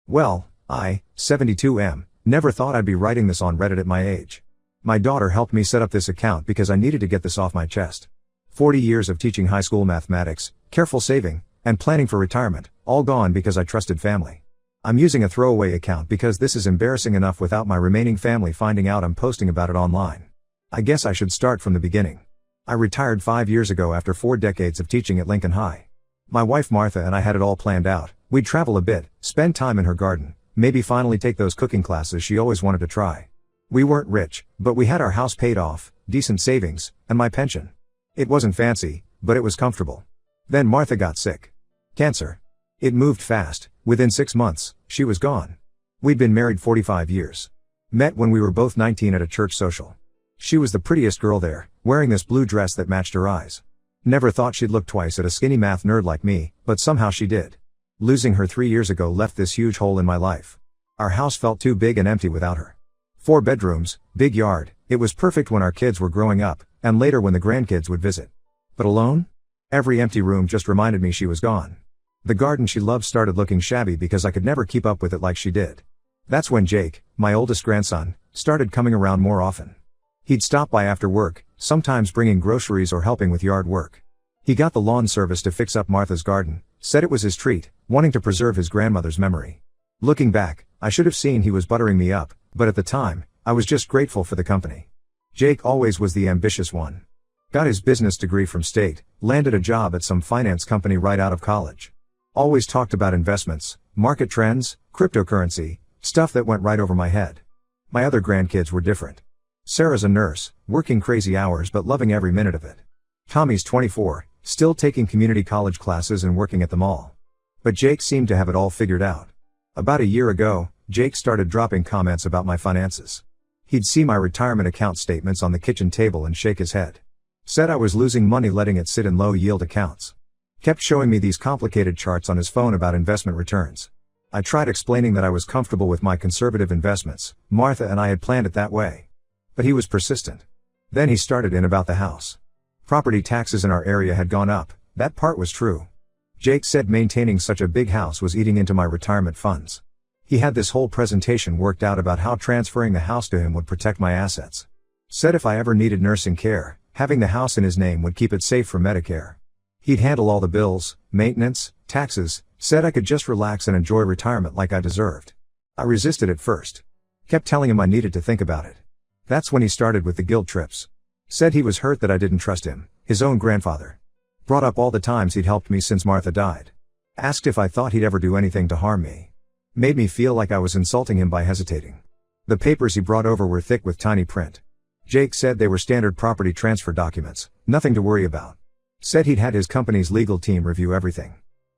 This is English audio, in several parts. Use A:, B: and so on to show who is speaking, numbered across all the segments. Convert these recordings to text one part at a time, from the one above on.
A: Well, 72M, never thought I'd be writing this on Reddit at my age. My daughter helped me set up this account because I needed to get this off my chest. 40 years of teaching high school mathematics, careful saving, and planning for retirement, all gone because I trusted family. I'm using a throwaway account because this is embarrassing enough without my remaining family finding out I'm posting about it online. I guess I should start from the beginning. I retired 5 years ago after 4 decades of teaching at Lincoln High. My wife Martha and I had it all planned out. We'd travel a bit, spend time in her garden, maybe finally take those cooking classes she always wanted to try. We weren't rich, but we had our house paid off, decent savings, and my pension. It wasn't fancy, but it was comfortable. Then Martha got sick. Cancer. It moved fast. Within 6 months, she was gone. We'd been married 45 years. Met when we were both 19 at a church social. She was the prettiest girl there, wearing this blue dress that matched her eyes. Never thought she'd look twice at a skinny math nerd like me, but somehow she did. Losing her 3 years ago left this huge hole in my life. Our house felt too big and empty without her. 4 bedrooms, big yard, it was perfect when our kids were growing up, and later when the grandkids would visit. But alone? Every empty room just reminded me she was gone. The garden she loved started looking shabby because I could never keep up with it like she did. That's when Jake, my oldest grandson, started coming around more often. He'd stop by after work, sometimes bringing groceries or helping with yard work. He got the lawn service to fix up Martha's garden, said it was his treat, wanting to preserve his grandmother's memory. Looking back, I should have seen he was buttering me up, but at the time, I was just grateful for the company. Jake always was the ambitious one. Got his business degree from state, landed a job at some finance company right out of college. Always talked about investments, market trends, cryptocurrency, stuff that went right over my head. My other grandkids were different. Sarah's a nurse, working crazy hours but loving every minute of it. Tommy's 24, still taking community college classes and working at the mall. But Jake seemed to have it all figured out. About a year ago, Jake started dropping comments about my finances. He'd see my retirement account statements on the kitchen table and shake his head. Said I was losing money letting it sit in low-yield accounts. Kept showing me these complicated charts on his phone about investment returns. I tried explaining that I was comfortable with my conservative investments, Martha and I had planned it that way. But he was persistent. Then he started in about the house. Property taxes in our area had gone up, that part was true. Jake said maintaining such a big house was eating into my retirement funds. He had this whole presentation worked out about how transferring the house to him would protect my assets. Said if I ever needed nursing care, having the house in his name would keep it safe for Medicare. He'd handle all the bills, maintenance, taxes, said I could just relax and enjoy retirement like I deserved. I resisted at first. Kept telling him I needed to think about it. That's when he started with the guilt trips. Said he was hurt that I didn't trust him, his own grandfather. Brought up all the times he'd helped me since Martha died. Asked if I thought he'd ever do anything to harm me. Made me feel like I was insulting him by hesitating. The papers he brought over were thick with tiny print. Jake said they were standard property transfer documents, nothing to worry about. Said he'd had his company's legal team review everything.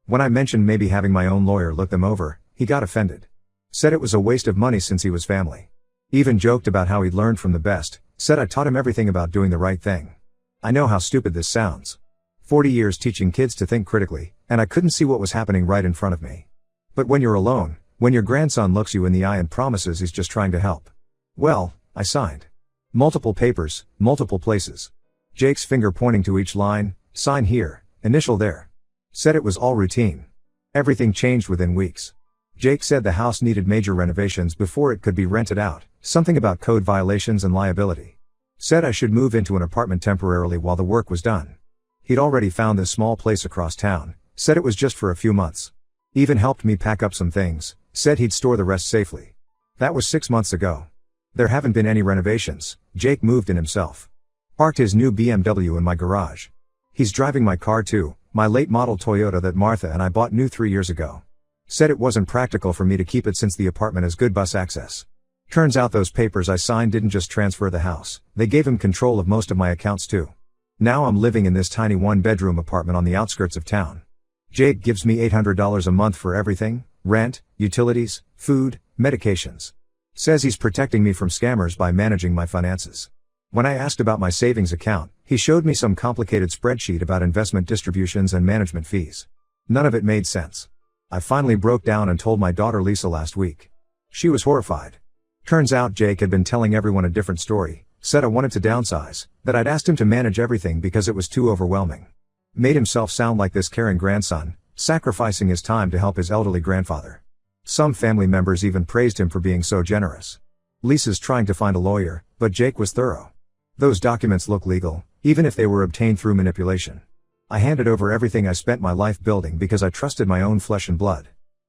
A: When I mentioned maybe having my own lawyer look them over, he got offended. Said it was a waste of money since he was family. Even joked about how he'd learned from the best, said I taught him everything about doing the right thing. I know how stupid this sounds. 40 years teaching kids to think critically, and I couldn't see what was happening right in front of me. But when you're alone, when your grandson looks you in the eye and promises he's just trying to help. Well, I signed. Multiple papers, multiple places. Jake's finger pointing to each line, sign here, initial there. Said it was all routine. Everything changed within weeks. Jake said the house needed major renovations before it could be rented out, something about code violations and liability. Said I should move into an apartment temporarily while the work was done. He'd already found this small place across town, said it was just for a few months. Even helped me pack up some things, said he'd store the rest safely. That was 6 months ago. There haven't been any renovations, Jake moved in himself. Parked his new BMW in my garage. He's driving my car too, my late model Toyota that Martha and I bought new 3 years ago. Said it wasn't practical for me to keep it since the apartment has good bus access. Turns out those papers I signed didn't just transfer the house, they gave him control of most of my accounts too. Now I'm living in this tiny 1-bedroom apartment on the outskirts of town. Jake gives me $800 a month for everything, rent, utilities, food, medications. Says he's protecting me from scammers by managing my finances. When I asked about my savings account, he showed me some complicated spreadsheet about investment distributions and management fees. None of it made sense. I finally broke down and told my daughter Lisa last week. She was horrified. Turns out Jake had been telling everyone a different story, said I wanted to downsize, that I'd asked him to manage everything because it was too overwhelming. Made himself sound like this caring grandson, sacrificing his time to help his elderly grandfather. Some family members even praised him for being so generous. Lisa's trying to find a lawyer, but Jake was thorough. Those documents look legal, even if they were obtained through manipulation. I handed over everything I spent my life building because I trusted my own flesh and blood.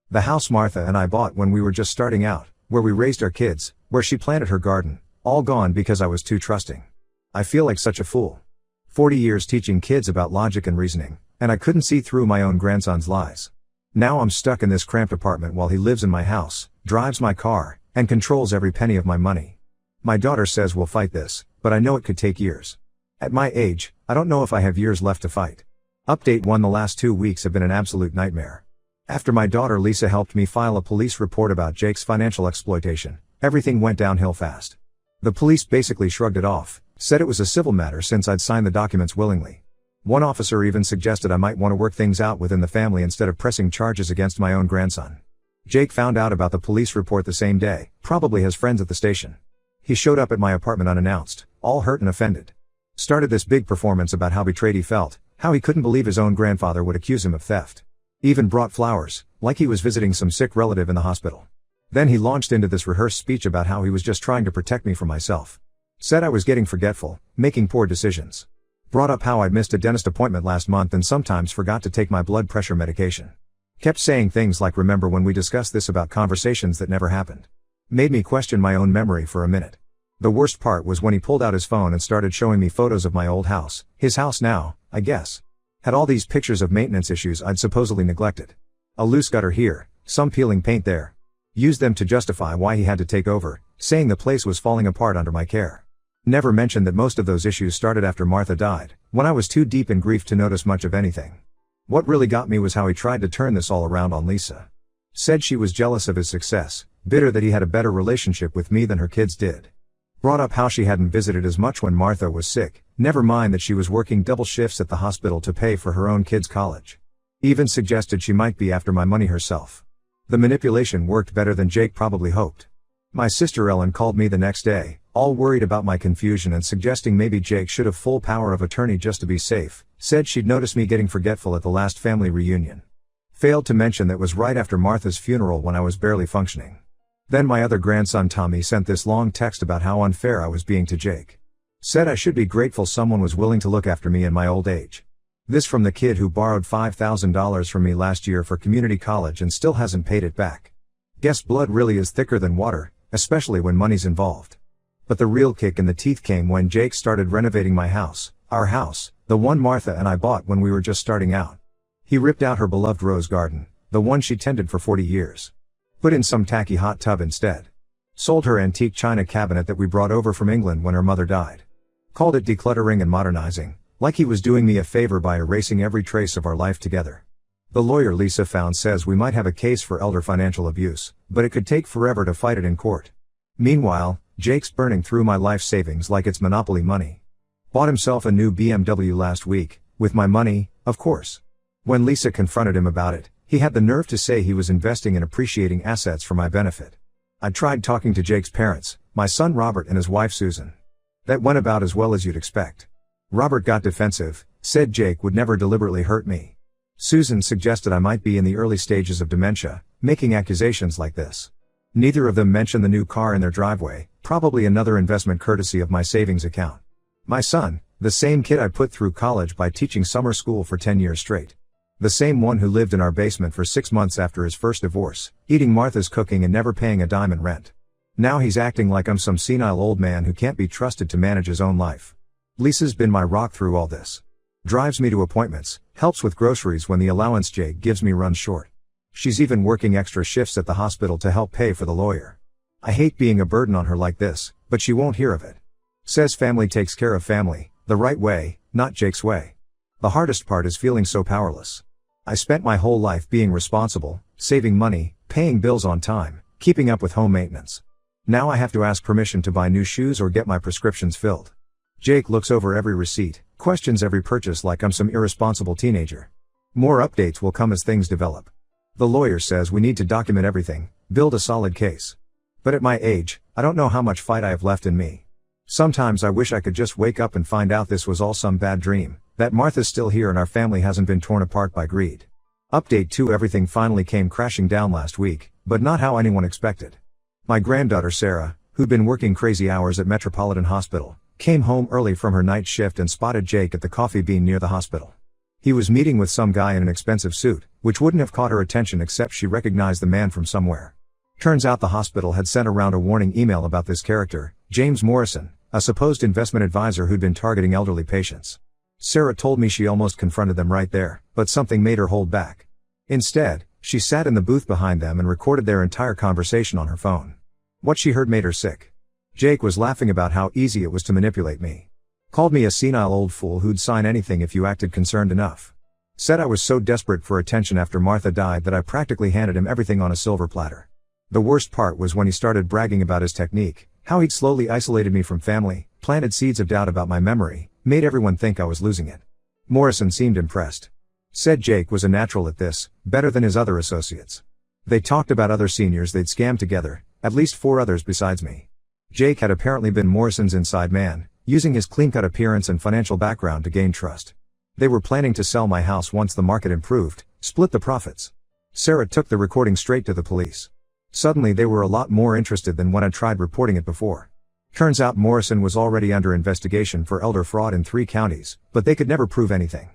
A: The house Martha and I bought when we were just starting out, where we raised our kids, where she planted her garden, all gone because I was too trusting. I feel like such a fool. 40 years teaching kids about logic and reasoning, and I couldn't see through my own grandson's lies. Now I'm stuck in this cramped apartment while he lives in my house, drives my car, and controls every penny of my money. My daughter says we'll fight this, but I know it could take years. At my age, I don't know if I have years left to fight. Update 1: The last 2 weeks have been an absolute nightmare. After my daughter Lisa helped me file a police report about Jake's financial exploitation, everything went downhill fast. The police basically shrugged it off, said it was a civil matter since I'd signed the documents willingly. One officer even suggested I might want to work things out within the family instead of pressing charges against my own grandson. Jake found out about the police report the same day, probably has friends at the station. He showed up at my apartment unannounced, all hurt and offended. Started this big performance about how betrayed he felt, how he couldn't believe his own grandfather would accuse him of theft. Even brought flowers, like he was visiting some sick relative in the hospital. Then he launched into this rehearsed speech about how he was just trying to protect me from myself. Said I was getting forgetful, making poor decisions. Brought up how I'd missed a dentist appointment last month and sometimes forgot to take my blood pressure medication. Kept saying things like remember when we discussed this about conversations that never happened. Made me question my own memory for a minute. The worst part was when he pulled out his phone and started showing me photos of my old house, his house now, I guess. Had all these pictures of maintenance issues I'd supposedly neglected. A loose gutter here, some peeling paint there. Used them to justify why he had to take over, saying the place was falling apart under my care. Never mentioned that most of those issues started after Martha died, when I was too deep in grief to notice much of anything. What really got me was how he tried to turn this all around on Lisa. Said she was jealous of his success, bitter that he had a better relationship with me than her kids did. Brought up how she hadn't visited as much when Martha was sick, never mind that she was working double shifts at the hospital to pay for her own kids' college. Even suggested she might be after my money herself. The manipulation worked better than Jake probably hoped. My sister Ellen called me the next day, all worried about my confusion and suggesting maybe Jake should have full power of attorney just to be safe, said she'd noticed me getting forgetful at the last family reunion. Failed to mention that was right after Martha's funeral when I was barely functioning. Then my other grandson Tommy sent this long text about how unfair I was being to Jake. Said I should be grateful someone was willing to look after me in my old age. This from the kid who borrowed $5,000 from me last year for community college and still hasn't paid it back. Guess blood really is thicker than water, especially when money's involved. But the real kick in the teeth came when Jake started renovating my house, our house, the one Martha and I bought when we were just starting out. He ripped out her beloved rose garden, the one she tended for 40 years. Put in some tacky hot tub instead. Sold her antique china cabinet that we brought over from England when her mother died. Called it decluttering and modernizing, like he was doing me a favor by erasing every trace of our life together. The lawyer Lisa found says we might have a case for elder financial abuse, but it could take forever to fight it in court. Meanwhile, Jake's burning through my life savings like it's monopoly money. Bought himself a new BMW last week, with my money, of course. When Lisa confronted him about it, he had the nerve to say he was investing in appreciating assets for my benefit. I tried talking to Jake's parents, my son Robert and his wife Susan. That went about as well as you'd expect. Robert got defensive, said Jake would never deliberately hurt me. Susan suggested I might be in the early stages of dementia, making accusations like this. Neither of them mentioned the new car in their driveway, probably another investment courtesy of my savings account. My son, the same kid I put through college by teaching summer school for 10 years straight. The same one who lived in our basement for 6 months after his first divorce, eating Martha's cooking and never paying a dime in rent. Now he's acting like I'm some senile old man who can't be trusted to manage his own life. Lisa's been my rock through all this. Drives me to appointments, helps with groceries when the allowance Jake gives me runs short. She's even working extra shifts at the hospital to help pay for the lawyer. I hate being a burden on her like this, but she won't hear of it. Says family takes care of family, the right way, not Jake's way. The hardest part is feeling so powerless. I spent my whole life being responsible, saving money, paying bills on time, keeping up with home maintenance. Now I have to ask permission to buy new shoes or get my prescriptions filled. Jake looks over every receipt, questions every purchase like I'm some irresponsible teenager. More updates will come as things develop. The lawyer says we need to document everything, build a solid case. But at my age, I don't know how much fight I have left in me. Sometimes I wish I could just wake up and find out this was all some bad dream, that Martha's still here and our family hasn't been torn apart by greed. Update 2: Everything finally came crashing down last week, but not how anyone expected. My granddaughter Sarah, who'd been working crazy hours at Metropolitan Hospital, came home early from her night shift and spotted Jake at the Coffee Bean near the hospital. He was meeting with some guy in an expensive suit, which wouldn't have caught her attention except she recognized the man from somewhere. Turns out the hospital had sent around a warning email about this character, James Morrison, a supposed investment advisor who'd been targeting elderly patients. Sarah told me she almost confronted them right there, but something made her hold back. Instead, she sat in the booth behind them and recorded their entire conversation on her phone. What she heard made her sick. Jake was laughing about how easy it was to manipulate me. Called me a senile old fool who'd sign anything if you acted concerned enough. Said I was so desperate for attention after Martha died that I practically handed him everything on a silver platter. The worst part was when he started bragging about his technique, how he'd slowly isolated me from family, planted seeds of doubt about my memory, made everyone think I was losing it. Morrison seemed impressed. Said Jake was a natural at this, better than his other associates. They talked about other seniors they'd scammed together, at least 4 others besides me. Jake had apparently been Morrison's inside man, using his clean-cut appearance and financial background to gain trust. They were planning to sell my house once the market improved, split the profits. Sarah took the recording straight to the police. Suddenly they were a lot more interested than when I tried reporting it before. Turns out Morrison was already under investigation for elder fraud in 3 counties, but they could never prove anything.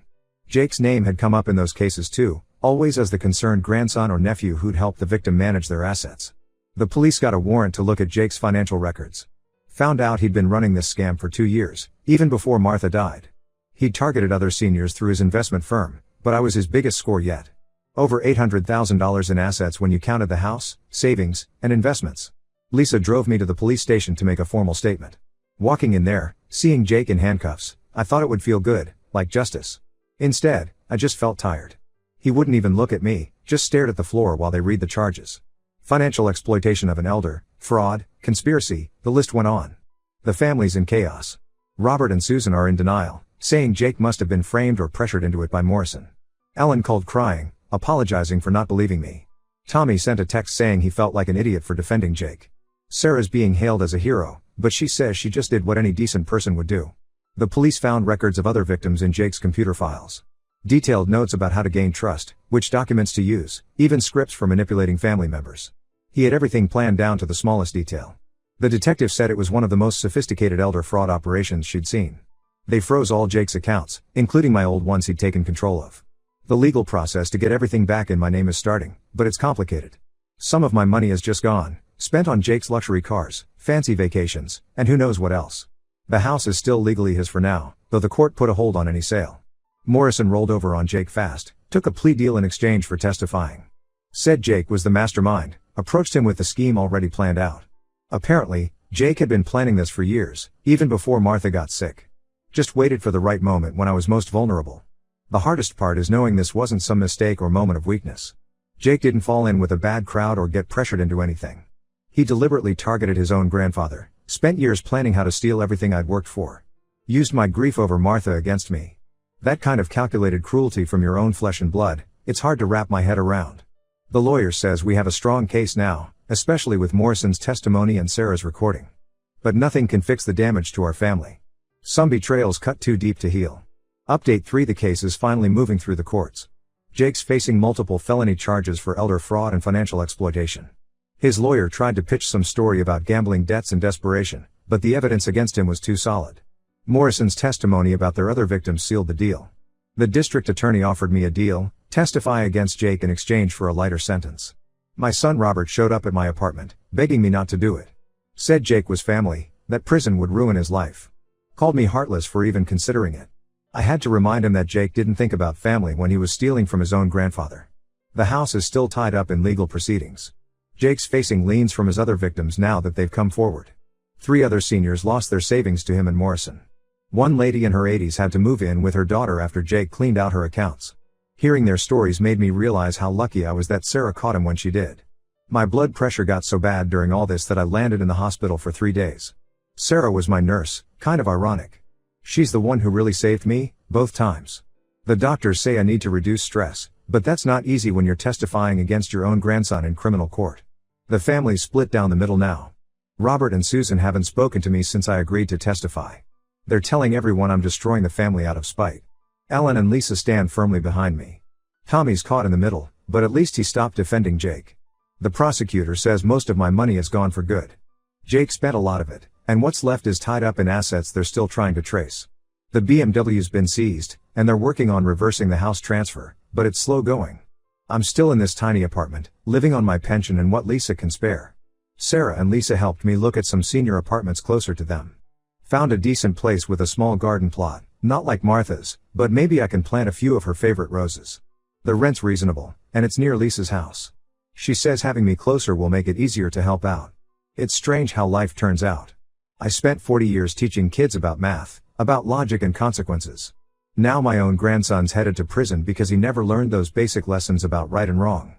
A: Jake's name had come up in those cases too, always as the concerned grandson or nephew who'd helped the victim manage their assets. The police got a warrant to look at Jake's financial records. Found out he'd been running this scam for 2 years, even before Martha died. He'd targeted other seniors through his investment firm, but I was his biggest score yet. Over $800,000 in assets when you counted the house, savings, and investments. Lisa drove me to the police station to make a formal statement. Walking in there, seeing Jake in handcuffs, I thought it would feel good, like justice. Instead, I just felt tired. He wouldn't even look at me, just stared at the floor while they read the charges. Financial exploitation of an elder, fraud, conspiracy, the list went on. The family's in chaos. Robert and Susan are in denial, saying Jake must have been framed or pressured into it by Morrison. Ellen called crying, apologizing for not believing me. Tommy sent a text saying he felt like an idiot for defending Jake. Sarah's being hailed as a hero, but she says she just did what any decent person would do. The police found records of other victims in Jake's computer files. Detailed notes about how to gain trust, which documents to use, even scripts for manipulating family members. He had everything planned down to the smallest detail. The detective said it was one of the most sophisticated elder fraud operations she'd seen. They froze all Jake's accounts, including my old ones he'd taken control of. The legal process to get everything back in my name is starting, but it's complicated. Some of my money is just gone, spent on Jake's luxury cars, fancy vacations, and who knows what else. The house is still legally his for now, though the court put a hold on any sale. Morrison rolled over on Jake fast, took a plea deal in exchange for testifying. Said Jake was the mastermind, approached him with the scheme already planned out. Apparently, Jake had been planning this for years, even before Martha got sick. Just waited for the right moment when I was most vulnerable. The hardest part is knowing this wasn't some mistake or moment of weakness. Jake didn't fall in with a bad crowd or get pressured into anything. He deliberately targeted his own grandfather, spent years planning how to steal everything I'd worked for. Used my grief over Martha against me. That kind of calculated cruelty from your own flesh and blood, it's hard to wrap my head around. The lawyer says we have a strong case now, especially with Morrison's testimony and Sarah's recording. But nothing can fix the damage to our family. Some betrayals cut too deep to heal. Update 3: The case is finally moving through the courts. Jake's facing multiple felony charges for elder fraud and financial exploitation. His lawyer tried to pitch some story about gambling debts and desperation, but the evidence against him was too solid. Morrison's testimony about their other victims sealed the deal. The district attorney offered me a deal, testify against Jake in exchange for a lighter sentence. My son Robert showed up at my apartment, begging me not to do it. Said Jake was family, that prison would ruin his life. Called me heartless for even considering it. I had to remind him that Jake didn't think about family when he was stealing from his own grandfather. The house is still tied up in legal proceedings. Jake's facing liens from his other victims now that they've come forward. 3 other seniors lost their savings to him and Morrison. One lady in her 80s had to move in with her daughter after Jake cleaned out her accounts. Hearing their stories made me realize how lucky I was that Sarah caught him when she did. My blood pressure got so bad during all this that I landed in the hospital for 3 days. Sarah was my nurse, kind of ironic. She's the one who really saved me, both times. The doctors say I need to reduce stress, but that's not easy when you're testifying against your own grandson in criminal court. The family's split down the middle now. Robert and Susan haven't spoken to me since I agreed to testify. They're telling everyone I'm destroying the family out of spite. Ellen and Lisa stand firmly behind me. Tommy's caught in the middle, but at least he stopped defending Jake. The prosecutor says most of my money is gone for good. Jake spent a lot of it, and what's left is tied up in assets they're still trying to trace. The BMW's been seized, and they're working on reversing the house transfer, but it's slow going. I'm still in this tiny apartment, living on my pension and what Lisa can spare. Sarah and Lisa helped me look at some senior apartments closer to them. Found a decent place with a small garden plot, not like Martha's, but maybe I can plant a few of her favorite roses. The rent's reasonable, and it's near Lisa's house. She says having me closer will make it easier to help out. It's strange how life turns out. I spent 40 years teaching kids about math, about logic and consequences. Now my own grandson's headed to prison because he never learned those basic lessons about right and wrong.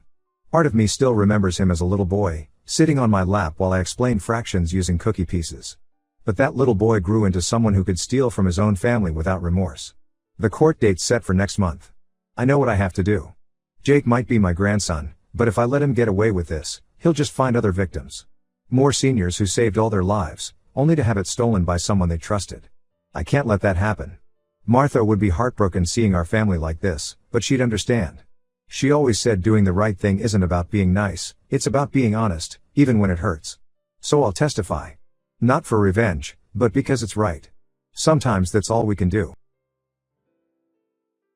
A: Part of me still remembers him as a little boy, sitting on my lap while I explained fractions using cookie pieces. But that little boy grew into someone who could steal from his own family without remorse. The court date's set for next month. I know what I have to do. Jake might be my grandson, but if I let him get away with this, he'll just find other victims. More seniors who saved all their lives, only to have it stolen by someone they trusted. I can't let that happen. Martha would be heartbroken seeing our family like this, but she'd understand. She always said doing the right thing isn't about being nice, it's about being honest, even when it hurts. So I'll testify. Not for revenge, but because it's right. Sometimes that's all we can do.